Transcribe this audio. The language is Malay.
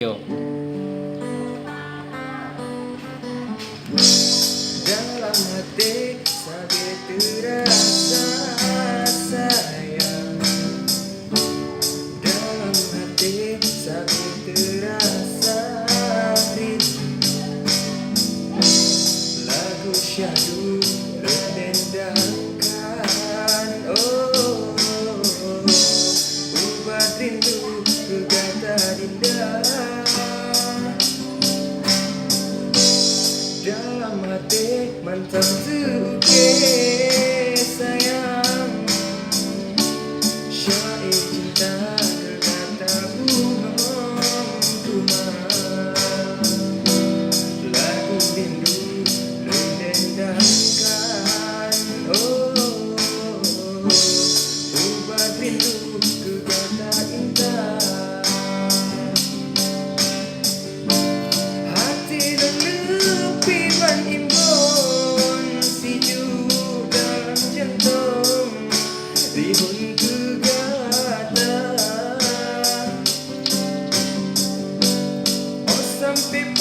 Yo. Dalam hati sakit terasa sayang. Dalam hati sakit terasa rindu. Lagu syahdu rendangkan. Oh, ubat rindu kegata dinda. Dalam hati mantap tukir sayang. Syair cinta berkata bunga. Lagu rindu mendendangkan. Oh, ubat rindu kegata indah. Hati dan lepiman imbun sejuk dalam jantung. Rihun kegata. Oh sampai